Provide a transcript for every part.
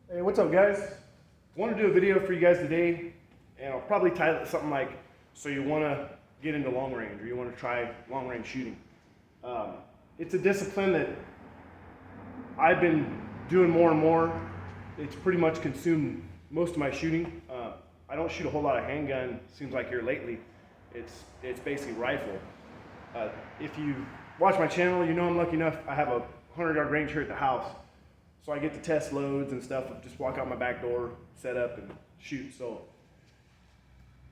Hey, what's up, guys? I want to do a video for you guys today, and I'll probably title it something like, so you want to get into long range, or you want to try long range shooting. It's a discipline that I've been doing more and more. It's pretty much consumed most of my shooting. I don't shoot a whole lot of handgun, seems like here lately. It's basically rifle. If you watch my channel, you know I'm lucky enough, I have a 100-yard range here at the house. So I get to test loads and stuff, just walk out my back door, set up and shoot. So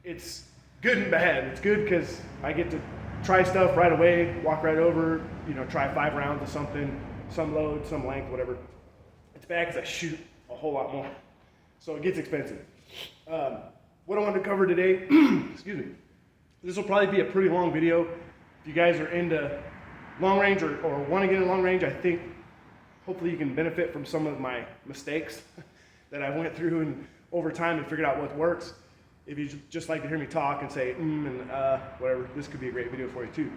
it's good and bad. It's good because I get to try stuff right away, walk right over, try 5 rounds of something, some load, some length, whatever. It's bad because I shoot a whole lot more. So it gets expensive. What I wanted to cover today, excuse me, this will probably be a pretty long video. If you guys are into long range or want to get in long range, I think hopefully you can benefit from some of my mistakes that I went through and over time and figured out what works. If you just like to hear me talk and say whatever, this could be a great video for you too.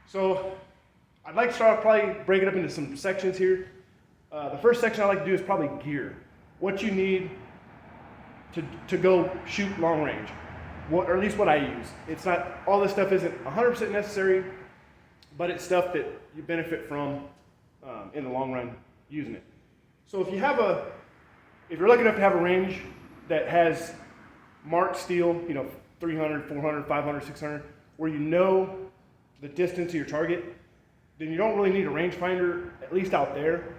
So I'd like to start probably break it up into some sections here. The first section I like to do is probably gear. What you need to go shoot long range, or at least what I use. It's not, all this stuff isn't 100% necessary, but it's stuff that you benefit from in the long run using it. So if you're lucky enough to have a range that has marked steel, 300, 400, 500, 600, where you know the distance of your target, then you don't really need a rangefinder, at least out there.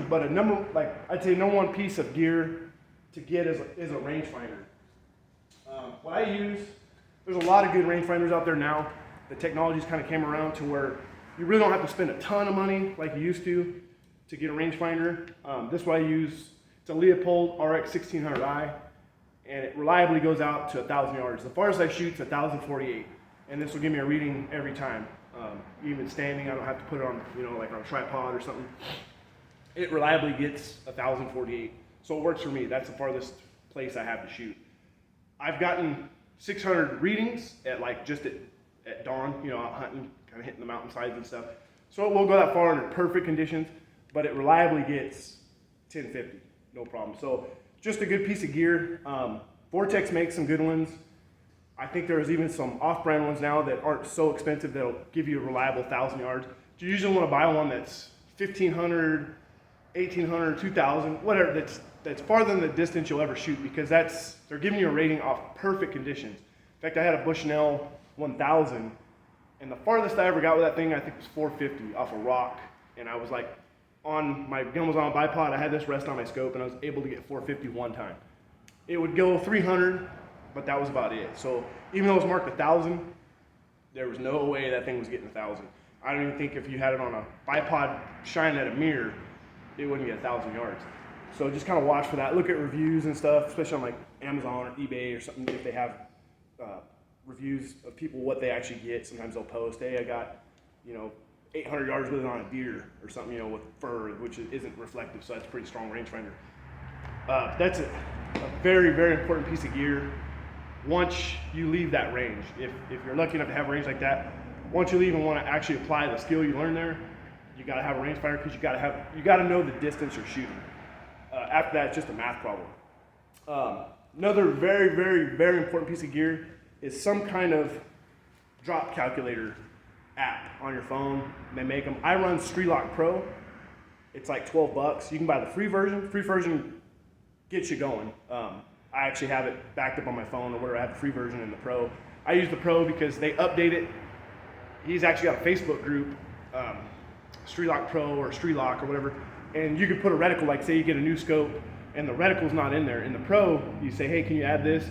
But I'd say number one piece of gear to get is a rangefinder. What I use, there's a lot of good rangefinders out there now. The technology's kind of came around to where you really don't have to spend a ton of money like you used to get a rangefinder. This one I use, it's a Leupold RX 1600i, and it reliably goes out to 1,000 yards. The farthest I shoot is 1,048, and this will give me a reading every time. Even standing, I don't have to put it on, like on a tripod or something. It reliably gets 1,048, so it works for me. That's the farthest place I have to shoot. I've gotten 600 readings at dawn, out hunting, kind of hitting the mountainsides and stuff. So it won't go that far under perfect conditions, but it reliably gets 1050, no problem. So just a good piece of gear. Vortex makes some good ones. I think there's even some off-brand ones now that aren't so expensive that'll give you a reliable 1,000 yards. You usually want to buy one that's 1,500, 1,800, 2,000, whatever, that's farther than the distance you'll ever shoot, because they're giving you a rating off perfect conditions. In fact, I had a Bushnell 1000, and the farthest I ever got with that thing, I think, was 450 off a rock, and I was like, my gun was on a bipod, I had this rest on my scope, and I was able to get 450 one time. It would go 300, but that was about it. So even though it was marked 1,000, there was no way that thing was getting 1,000. I don't even think if you had it on a bipod shining at a mirror, it wouldn't get 1,000 yards. So just kind of watch for that. Look at reviews and stuff, especially on like Amazon or eBay or something. If they have reviews of people, what they actually get, sometimes they'll post, hey, I got 800 yards with it on a deer or something, with fur, which isn't reflective, so that's a pretty strong rangefinder. That's a very, very important piece of gear. Once you leave that range, if you're lucky enough to have a range like that, once you leave and want to actually apply the skill you learned there, you got to have a rangefinder, because you got to know the distance you're shooting. After that, it's just a math problem. Another very, very, very important piece of gear is some kind of drop calculator app on your phone. They make them. I run Strelok Pro. It's like $12. You can buy the free version. Free version gets you going. I actually have it backed up on my phone or whatever. I have the free version and the Pro. I use the Pro because they update it. He's actually got a Facebook group, Strelok Pro or Strelok or whatever, and you can put a reticle, like say you get a new scope and the reticle's not in there. In the Pro, you say, hey, can you add this?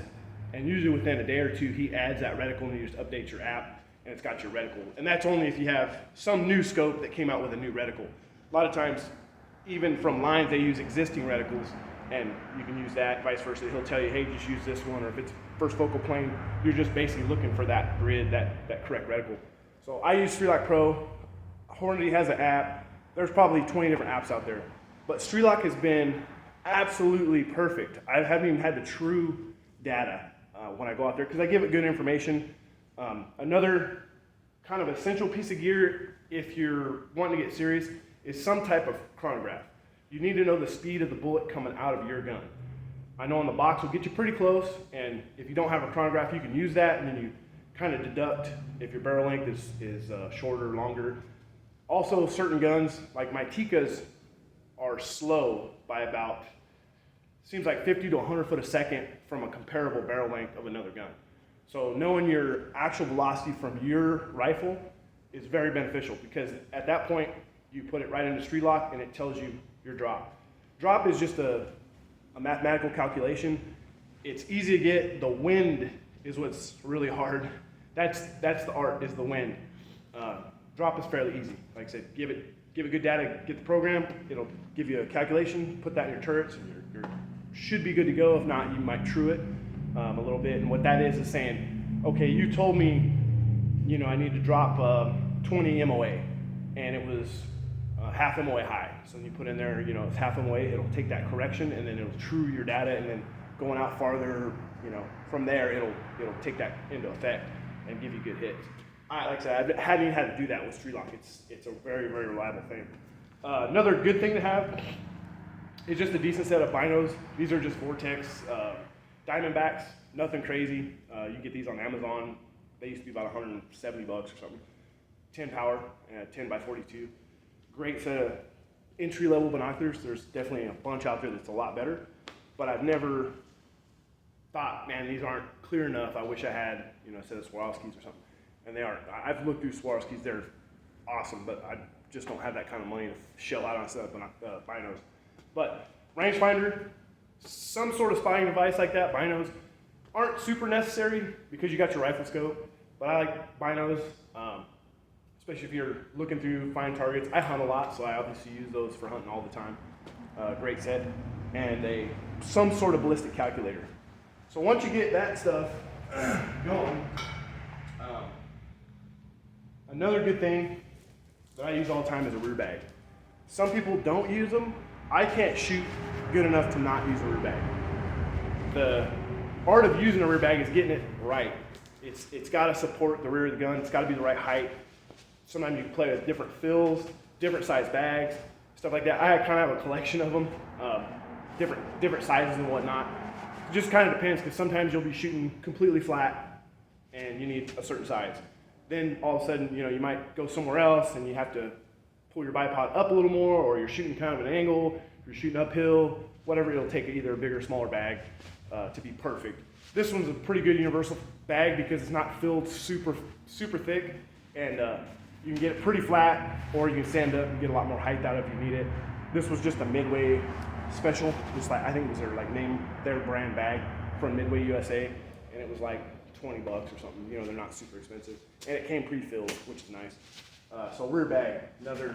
And usually within a day or two, he adds that reticle and you just update your app and it's got your reticle. And that's only if you have some new scope that came out with a new reticle. A lot of times, even from lines, they use existing reticles, and you can use that, vice versa. He'll tell you, hey, just use this one, or if it's first focal plane, you're just basically looking for that grid, that correct reticle. So I use Strelok Pro. Hornady has an app. There's probably 20 different apps out there. But Strelok has been absolutely perfect. I haven't even had the true data when I go out there, because I give it good information. Another kind of essential piece of gear, if you're wanting to get serious, is some type of chronograph. you need to know the speed of the bullet coming out of your gun. I know on the box will get you pretty close, and if you don't have a chronograph, you can use that, and then you kind of deduct if your barrel length is shorter or longer. Also, certain guns, like my Tikkas, are slow by about, seems like 50 to 100 foot a second from a comparable barrel length of another gun. So knowing your actual velocity from your rifle is very beneficial, because at that point, you put it right into street lock and it tells you your drop. Drop is just a mathematical calculation. It's easy to get. The wind is what's really hard. That's the art, is the wind. Drop is fairly easy. Like I said, give it good data, get the program, it'll give you a calculation, put that in your turrets, and you should be good to go. If not, you might true it a little bit. And what that is saying, okay, you told me, I need to drop 20 MOA, and it was half MOA high. So then you put in there, it's half MOA, it'll take that correction, and then it'll true your data, and then going out farther, from there, it'll take that into effect and give you good hits. Like I said, I hadn't even had to do that with street lock. It's a very, very reliable thing. Another good thing to have is just a decent set of binos. These are just Vortex Diamondbacks, nothing crazy. You get these on Amazon. They used to be about $170 or something. 10 power, 10 by 42. Great set of entry-level binoculars. There's definitely a bunch out there that's a lot better, but I've never thought, man, these aren't clear enough. I wish I had, a set of Swarovskis or something. And they aren't. I've looked through Swarovskis. They're awesome, but I just don't have that kind of money to shell out on a set of binos. But rangefinder, some sort of spying device like that, binos, aren't super necessary because you got your rifle scope. But I like binos, especially if you're looking through fine targets. I hunt a lot, so I obviously use those for hunting all the time. Great set. And some sort of ballistic calculator. So once you get that stuff going, another good thing that I use all the time is a rear bag. Some people don't use them. I can't shoot good enough to not use a rear bag. The art of using a rear bag is getting it right. It's got to support the rear of the gun. It's got to be the right height. Sometimes you can play with different fills, different size bags, stuff like that. I kind of have a collection of them, different sizes and whatnot. It just kind of depends, because sometimes you'll be shooting completely flat and you need a certain size. Then all of a sudden, you might go somewhere else and you have to pull your bipod up a little more, or you're shooting kind of an angle, you're shooting uphill, whatever. It'll take either a bigger or smaller bag to be perfect. This one's a pretty good universal bag because it's not filled super thick, and you can get it pretty flat, or you can stand up and get a lot more height out if you need it. This was just a Midway special, just like, I think it was their brand bag from Midway USA, and it was like $20 or something. They're not super expensive, and it came pre-filled, which is nice. So rear bag, another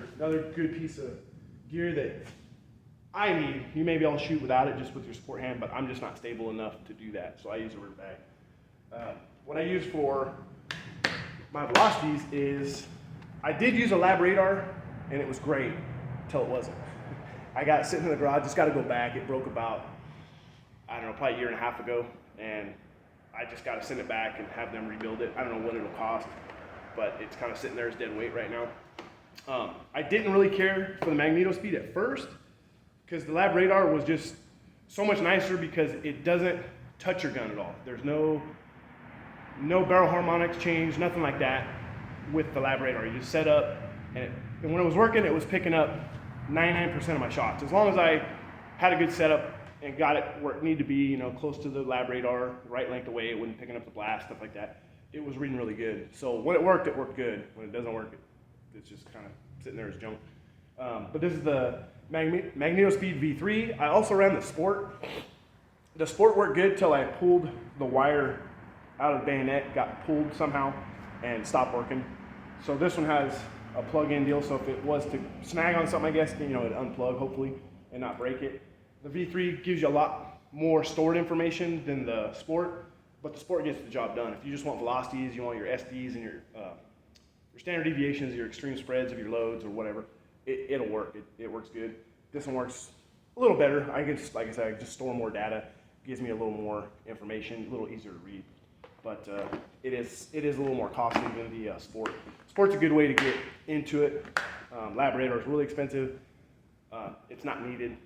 good piece of gear that I need. You may be able to shoot without it just with your sport hand, but I'm just not stable enough to do that, so I use a rear bag. What I use for my velocities is, I did use a lab radar, and it was great until it wasn't. I got it sitting in the garage, just got to go back. It broke about, probably a year and a half ago, and I just got to send it back and have them rebuild it. I don't know what it'll cost, but it's kind of sitting there as dead weight right now. I didn't really care for the MagnetoSpeed at first, because the lab radar was just so much nicer because it doesn't touch your gun at all. There's no barrel harmonics change, nothing like that with the lab radar. You just set up, and when it was working, it was picking up 99% of my shots. As long as I had a good setup and got it where it needed to be, close to the lab radar, right length away, it wasn't picking up the blast, stuff like that. It was reading really good. So when it worked good. When it doesn't work, it's just kind of sitting there as junk. But this is the MagnetoSpeed V3. I also ran the Sport. The Sport worked good till I pulled the wire out of the bayonet, got pulled somehow, and stopped working. So this one has a plug-in deal, so if it was to snag on something, I guess, it'd unplug, hopefully, and not break it. The V3 gives you a lot more stored information than the Sport, but the Sport gets the job done. If you just want velocities, you want your SDs and your standard deviations, your extreme spreads of your loads or whatever, it'll work. It works good. This one works a little better. Like I said, I just store more data. Gives me a little more information, a little easier to read. But it is a little more costly than the Sport. Sport's a good way to get into it. Lab radar is really expensive. It's not needed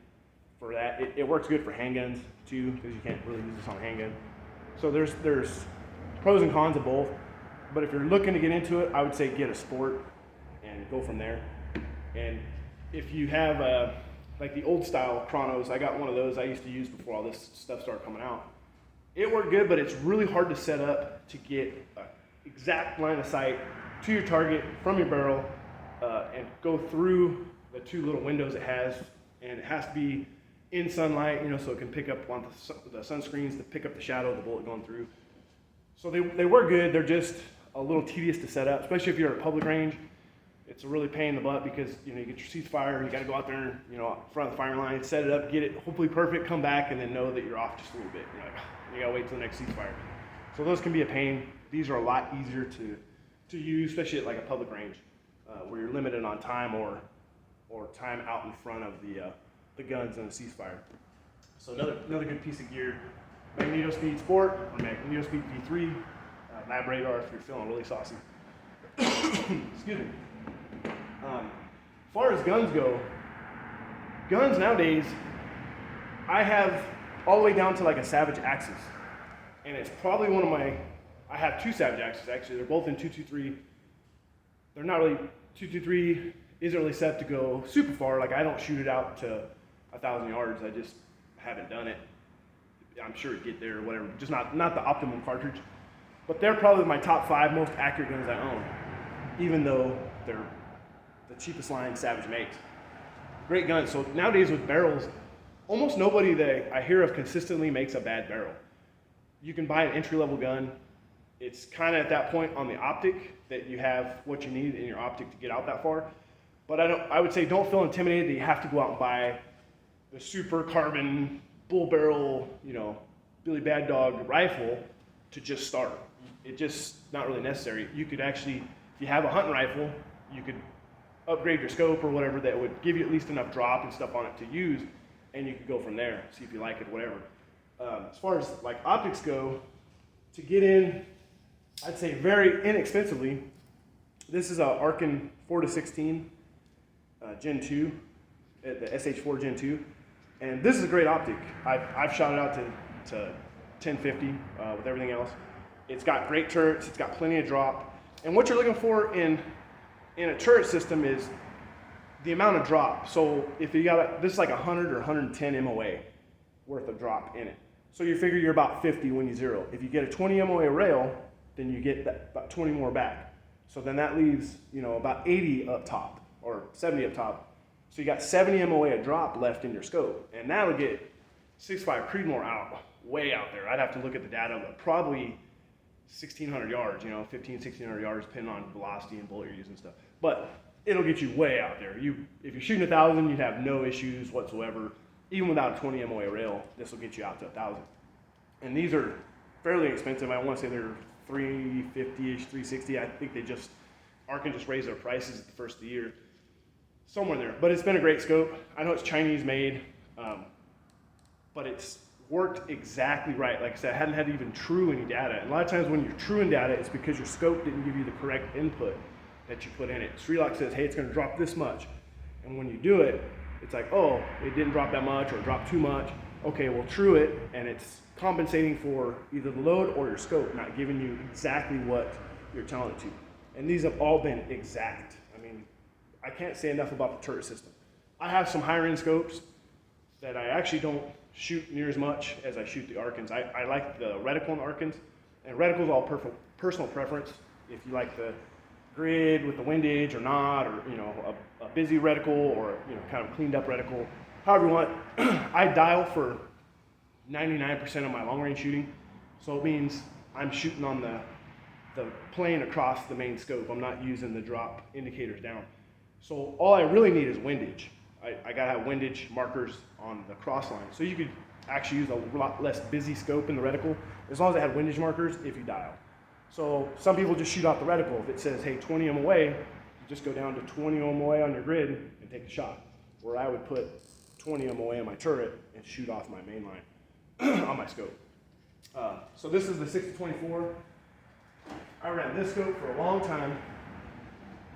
for that. It works good for handguns too, because you can't really use this on a handgun. So there's pros and cons of both. But if you're looking to get into it, I would say get a sport and go from there. And if you have like the old style chronos, I got one of those I used to use before all this stuff started coming out. It worked good, but it's really hard to set up to get an exact line of sight to your target from your barrel and go through the two little windows it has. And it has to be in sunlight, so it can pick up on the sunscreens to pick up the shadow of the bullet going through. So they work good. They're just a little tedious to set up, especially if you're at a public range. It's a really pain in the butt because you get your ceasefire, you got to go out there, in front of the firing line, set it up, get it hopefully perfect, come back, and then know that you're off just a little bit. You got to wait till the next ceasefire. So those can be a pain. These are a lot easier to use, especially at like a public range where you're limited on time or time out in front of the guns and the ceasefire. So another good piece of gear, Magneto Speed Sport or Magneto Speed V3 lab radar if you're feeling really saucy. Excuse me. As far as guns go, guns nowadays, I have all the way down to like a Savage Axis. And it's probably I have two Savage Axis actually. They're both in 223. They're not really, 223 isn't really set to go super far. Like I don't shoot it out to 1,000 yards. I just haven't done it. I'm sure it'd get there or whatever. Just not the optimum cartridge. But they're probably my top 5 most accurate guns I own, even though they're the cheapest line Savage makes. Great guns. So nowadays with barrels, almost nobody that I hear of consistently makes a bad barrel. You can buy an entry-level gun. It's kind of at that point on the optic that you have what you need in your optic to get out that far. But I would say don't feel intimidated that you have to go out and buy the super carbon bull barrel, Billy Bad Dog rifle to just start. It's just not really necessary. You could actually, if you have a hunting rifle, you could upgrade your scope or whatever that would give you at least enough drop and stuff on it to use, and you could go from there, see if you like it, whatever. As far as like optics go, to get in, I'd say very inexpensively, this is a Arken 4-16 Gen 2, the SH4 Gen 2, and this is a great optic. I've shot it out to 1050 with everything else. It's got great turrets, it's got plenty of drop, and what you're looking for in a turret system is the amount of drop. So if you got this is like 100 or 110 MOA worth of drop in it. So you figure you're about 50 when you zero. If you get a 20 MOA rail, then you get about 20 more back. So then that leaves, about 80 up top or 70 up top. So you got 70 MOA of drop left in your scope, and that'll get 6.5 Creedmoor out, way out there. I'd have to look at the data, but probably 1,600 yards, 1,600 yards, depending on velocity and bullet you're using and stuff. But it'll get you way out there. If you're shooting 1,000, you'd have no issues whatsoever. Even without a 20 MOA rail, this will get you out to 1,000. And these are fairly expensive. I want to say they're $350-ish, $360. I think Arken just raised their prices at the first of the year. Somewhere there. But it's been a great scope. I know it's Chinese made, but it's worked exactly right. Like I said, I hadn't had to even true any data. And a lot of times when you're truing data, it's because your scope didn't give you the correct input that you put in it. SRELOC says, hey, it's going to drop this much. And when you do it, it's like, oh, it didn't drop that much or it dropped too much. Okay, we'll true it, and it's compensating for either the load or your scope, not giving you exactly what you're telling it to. And these have all been exact. I mean, I can't say enough about the turret system. I have some higher end scopes that I actually don't shoot near as much as I shoot the Arkens. I like the reticle in the Arkens, and reticle is all personal preference. If you like the grid with the windage or not, or a busy reticle or kind of cleaned up reticle, however you want. I dial for 99% of my long range shooting, so it means I'm shooting on the plane across the main scope. I'm not using the drop indicators down. So all I really need is windage. I gotta have windage markers on the cross line. So you could actually use a lot less busy scope in the reticle as long as I had windage markers if you dial. So some people just shoot out the reticle. If it says, hey, 20 MOA, you just go down to 20 MOA on your grid and take a shot. Where I would put 20 MOA on my turret and shoot off my main line on my scope. So this is the 6-24. I ran this scope for a long time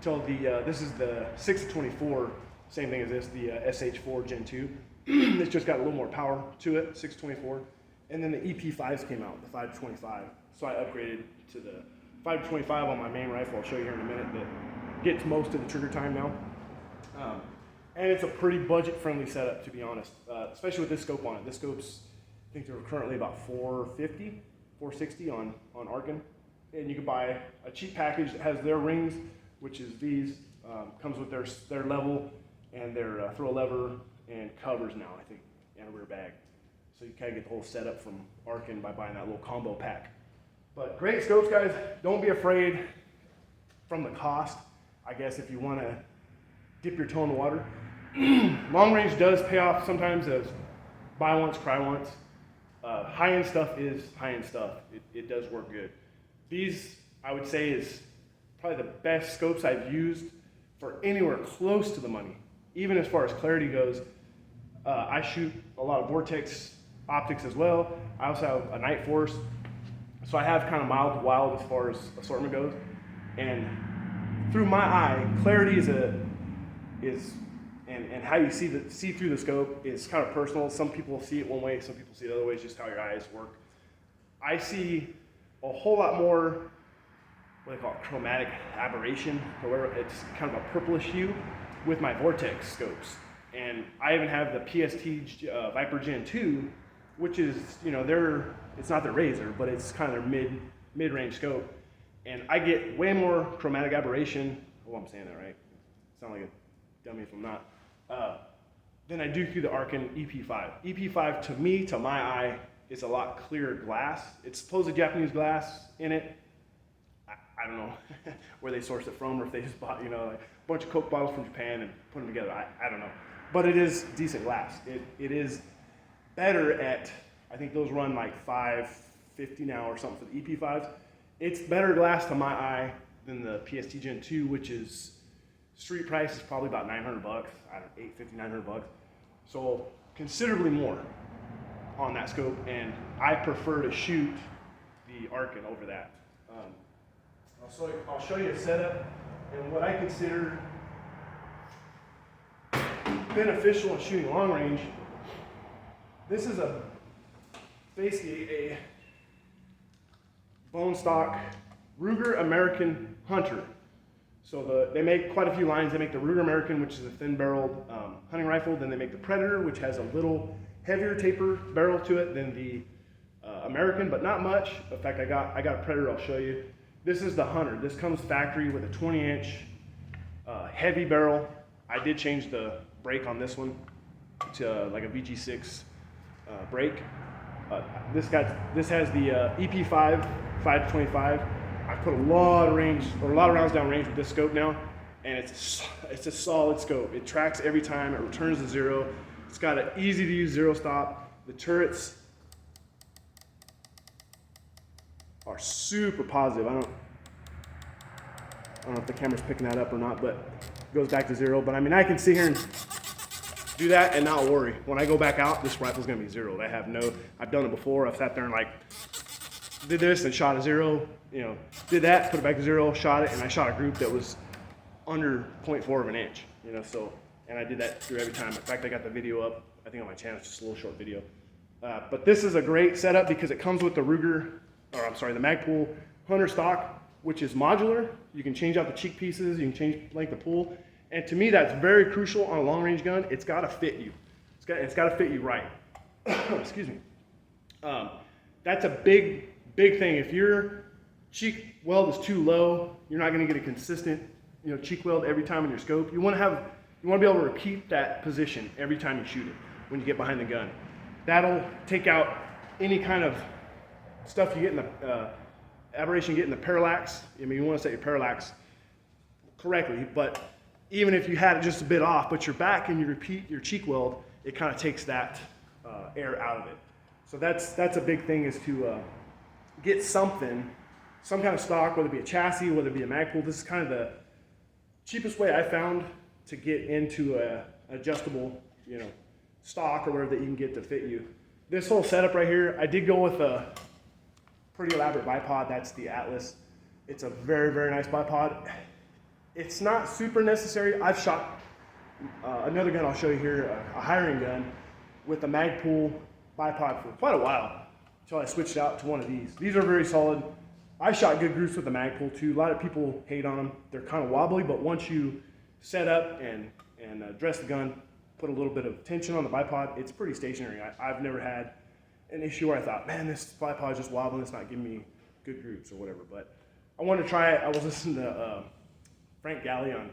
till this is the 6-24 Same thing as this, the SH4 Gen 2. It's just got a little more power to it, 624. And then the EP5s came out, the 525. So I upgraded to the 525 on my main rifle. I'll show you here in a minute, that gets most of the trigger time now. And it's a pretty budget-friendly setup, to be honest, especially with this scope on it. This scope's, I think they're currently about $450, $460 on Arken. And you can buy a cheap package that has their rings, which is these, comes with their level and their throw lever and covers now, I think, and a rear bag. So you kind of get the whole setup from Arken by buying that little combo pack. But great scopes, guys. Don't be afraid from the cost. I guess if you want to dip your toe in the water. Long range does pay off sometimes as buy once, cry once. High-end stuff is high-end stuff. It does work good. These, I would say, is probably the best scopes I've used for anywhere close to the money. Even as far as clarity goes, I shoot a lot of Vortex optics as well. I also have a Night Force. So I have kind of mild to wild as far as assortment goes. And through my eye, clarity and how you see through the scope is kind of personal. Some people see it one way, some people see it other ways, just how your eyes work. I see a whole lot more, what they call it, chromatic aberration, or whatever. It's kind of a purplish hue with my Vortex scopes. And I even have the PST Viper Gen 2, which is, it's not their Razor, but it's kind of their mid-range scope. And I get way more chromatic aberration. Oh, I'm saying that right. Sound like a dummy if I'm not. Than I do through the Arken EP5. EP5 to me, to my eye, is a lot clearer glass. It's supposed Japanese glass in it. I don't know where they sourced it from, or if they just bought, like a bunch of Coke bottles from Japan and put them together. I don't know. But it is decent glass. It is better at, I think those run like $550 now or something for the EP5s. It's better glass to my eye than the PST Gen 2, which is street price is probably about $900. I don't know, $850, $900. So considerably more on that scope, and I prefer to shoot the Arken over that. I'll show you a setup and what I consider beneficial in shooting long range. This is basically a bone stock Ruger American Hunter. So they make quite a few lines. They make the Ruger American, which is a thin-barreled hunting rifle. Then they make the Predator, which has a little heavier taper barrel to it than the American, but not much. In fact, I got a Predator. I'll show you. This is the Hunter. This comes factory with a 20-inch heavy barrel. I did change the brake on this one to like a VG6 brake. This has the EP5 525. I put a lot of rounds down range with this scope now, and it's a solid scope. It tracks every time. It returns to zero. It's got an easy to use zero stop. The turrets are super positive. I don't know if the camera's picking that up or not, but it goes back to zero. But I mean, I can sit here and do that and not worry. When I go back out, this rifle's gonna be zeroed. I've done it before. I've sat there and did this and shot a zero, did that, put it back to zero, shot it, and I shot a group that was under 0.4 of an inch, and I did that through every time. In fact, I got the video up, I think on my channel, it's just a little short video. But this is a great setup because it comes with the the Magpul Hunter stock, which is modular. You can change out the cheek pieces, you can change length of pull, and to me, that's very crucial on a long range gun. It's gotta fit you. It's gotta fit you right. Excuse me. That's a big thing. If your cheek weld is too low, you're not going to get a consistent, cheek weld every time in your scope. You want to be able to repeat that position every time you shoot it when you get behind the gun. That'll take out any kind of stuff you get in the aberration you get in the parallax. I mean, you want to set your parallax correctly, but even if you had it just a bit off, but you're back and you repeat your cheek weld, it kind of takes that air out of it. So that's a big thing, is to get some kind of stock, whether it be a chassis, whether it be a Magpul. This is kind of the cheapest way I found to get into an adjustable, stock or whatever that you can get to fit you. This whole setup right here, I did go with a pretty elaborate bipod. That's the Atlas. It's a very, very nice bipod. It's not super necessary. I've shot Another gun I'll show you here, a hiring gun with a Magpul bipod for quite a while until I switched out to one of these. These are very solid. I shot good groups with the Magpul too. A lot of people hate on them. They're kind of wobbly, but once you set up and dress the gun, put a little bit of tension on the bipod, it's pretty stationary. I've never had an issue where I thought, man, this bipod is just wobbling, it's not giving me good groups or whatever. But I wanted to try it. I was listening to Frank Galley on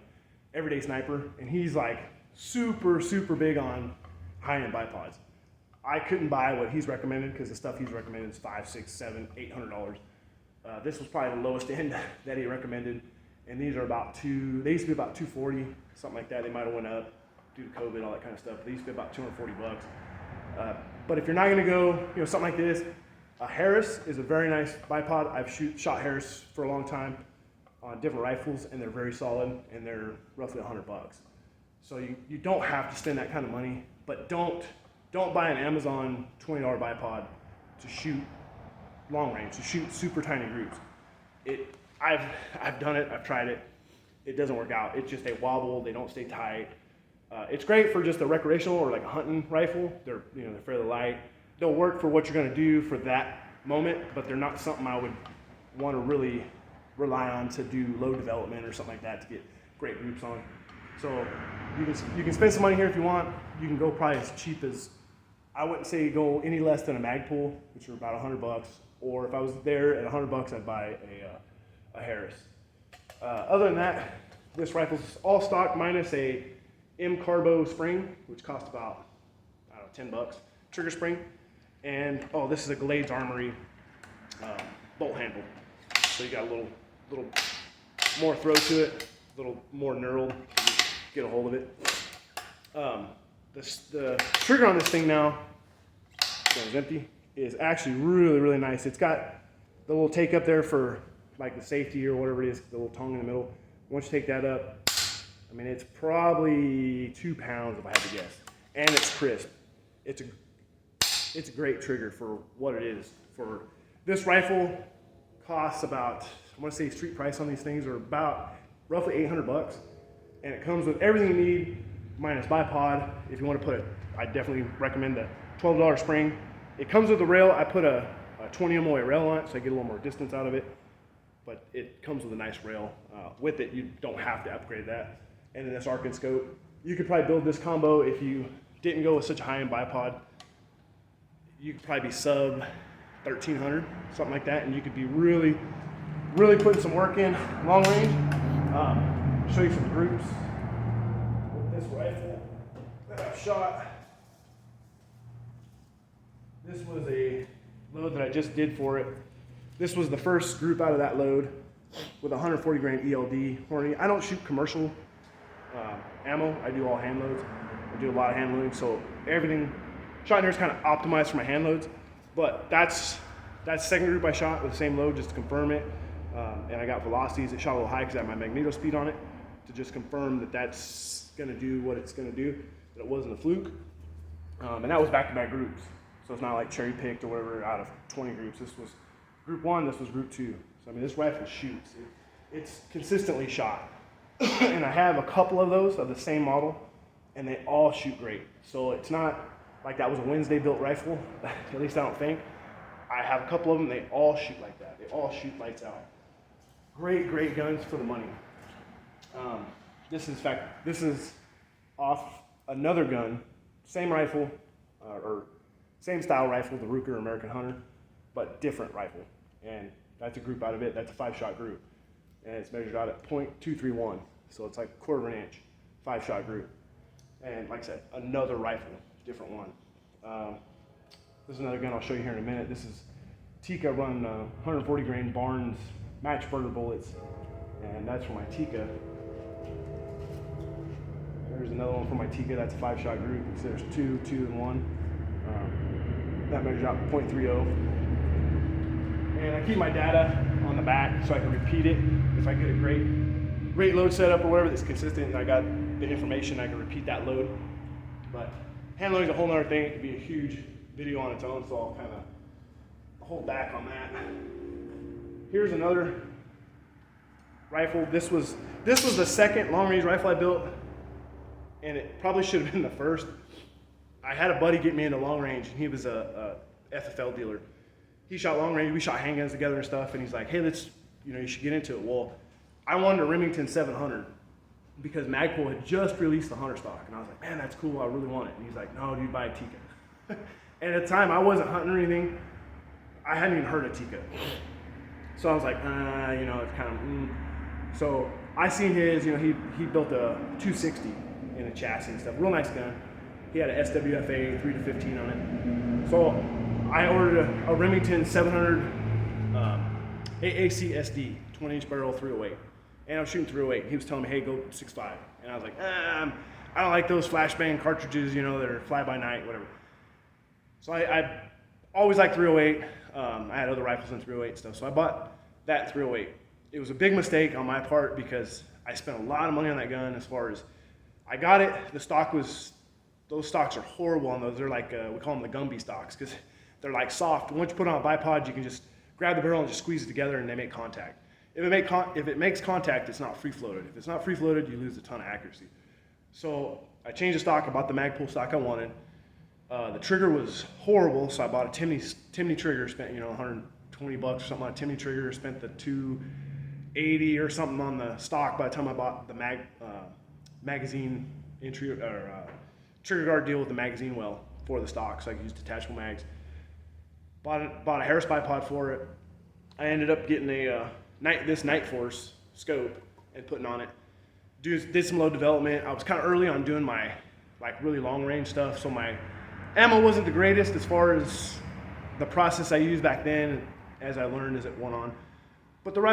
Everyday Sniper, and he's like super big on high-end bipods. I couldn't buy what he's recommended because the stuff he's recommended is $500, $600, $700, $800. This was probably the lowest end that he recommended, and these are about they used to be about $240, something like that. They might have went up due to COVID, all that kind of stuff. They used to be about $240. But if you're not gonna go, something like this, a Harris is a very nice bipod. I've shot Harris for a long time on different rifles, and they're very solid, and they're roughly $100. So you don't have to spend that kind of money, but don't buy an Amazon $20 bipod to shoot long range, to shoot super tiny groups. I've done it, I've tried it. It doesn't work out. It's just they wobble, they don't stay tight. It's great for just a recreational or like a hunting rifle. They're fairly light. They'll work for what you're going to do for that moment, but they're not something I would want to really rely on to do low development or something like that to get great groups on. So you can spend some money here if you want. You can go probably as cheap as, I wouldn't say go any less than a Magpul, which are about $100. Or if I was there at $100, I'd buy a Harris. Other than that, this rifle's all stock minus a M Carbo spring, which cost about, $10. Trigger spring. And, this is a Glades Armory bolt handle. So you got a little more throw to it, a little more knurled, get a hold of it. The trigger on this thing now, that was empty, is actually really nice. It's got the little take up there for like the safety or whatever it is, the little tongue in the middle. Once you take that up, it's probably 2 pounds if I had to guess. And it's crisp. It's a great trigger for what it is. For this rifle costs about, I want to say street price on these things are about roughly $800. And it comes with everything you need minus bipod. If you want to put I definitely recommend the $12 spring. It comes with a rail. I put a 20 MOA rail on it so I get a little more distance out of it. But it comes with a nice rail. With it, you don't have to upgrade that. And then this Arken scope. You could probably build this combo if you didn't go with such a high-end bipod. You could probably be sub 1300, something like that, and you could be really putting some work in long range. Show you some groups with this rifle that I've shot. This was a load that I just did for it. This was the first group out of that load with 140 grain ELD Hornady. I don't shoot commercial ammo. I do all hand loads. I do a lot of hand loading, so everything shot in here is kind of optimized for my hand loads. But that's the second group I shot with the same load just to confirm it. And I got velocities. It shot a little high because I had my magneto speed on it to just confirm that that's going to do what it's going to do, that it wasn't a fluke. And that was back-to-back groups. So it's not like cherry-picked or whatever out of 20 groups. This was group 1, this was group 2. So this rifle shoots. It's consistently shot. And I have a couple of those of the same model, and they all shoot great. So it's not like that was a Wednesday built rifle, at least I don't think. I have a couple of them, they all shoot like that. They all shoot lights out. Great guns for the money. This is off another gun, same rifle, or same style rifle, the Ruger American Hunter, but different rifle. And that's a group out of it, that's a 5-shot group. And it's measured out at .231, so it's like a quarter of an inch, 5-shot group. And like I said, another rifle, different one. This is another gun I'll show you here in a minute. This is Tikka run 140 grain Barnes Matchburger bullets, and that's for my Tikka. There's another one for my Tikka, that's a 5-shot group. So there's 2, 2, and 1. That measures out .30. And I keep my data on the back so I can repeat it. If I get a great load setup or whatever that's consistent and I got the information, I can repeat that load. But hand loading is a whole other thing. It could be a huge video on its own, so I'll kind of hold back on that. Here's another rifle. This was the second long range rifle I built. and it probably should have been the first. I had a buddy get me into long range, and he was a FFL dealer. He shot long range, we shot handguns together and stuff, and he's like, hey, you should get into it. Well, I wanted a Remington 700 because Magpul had just released the hunter stock, and I was like, man, that's cool, I really want it. And he's like, no, dude, buy a Tikka. And at the time, I wasn't hunting or anything. I hadn't even heard of Tikka. So I was like, it's kind of, So I seen his, he built a 260 in a chassis and stuff, real nice gun. He had an SWFA 3-15 on it. So I ordered a Remington 700 AAC SD, 20-inch barrel 308. And I was shooting 308. He was telling me, hey, go 6.5. And I was like, I don't like those flashbang cartridges, that are fly-by-night, whatever. So I always liked 308. I had other rifles in 308 and stuff. So I bought that 308. It was a big mistake on my part because I spent a lot of money on that gun as far as I got it. Those stocks are horrible on those. They're like, we call them the Gumby stocks because they're like soft. Once you put it on a bipod, you can just grab the barrel and just squeeze it together and they make contact. If it makes contact, it's not free-floated. If it's not free-floated, you lose a ton of accuracy. So I changed the stock. I bought the Magpul stock I wanted. The trigger was horrible, so I bought a Timney trigger, spent $120 or something on a Timney trigger, spent the $280 or something on the stock by the time I bought the magazine entry or trigger guard deal with the magazine well for the stock, so I could use detachable mags. Bought a Harris bipod for it. I ended up getting this Night Force scope and putting on it. Did some low development. I was kind of early on doing my really long range stuff, so my ammo wasn't the greatest as far as the process I used back then as I learned as it went on. But the rifle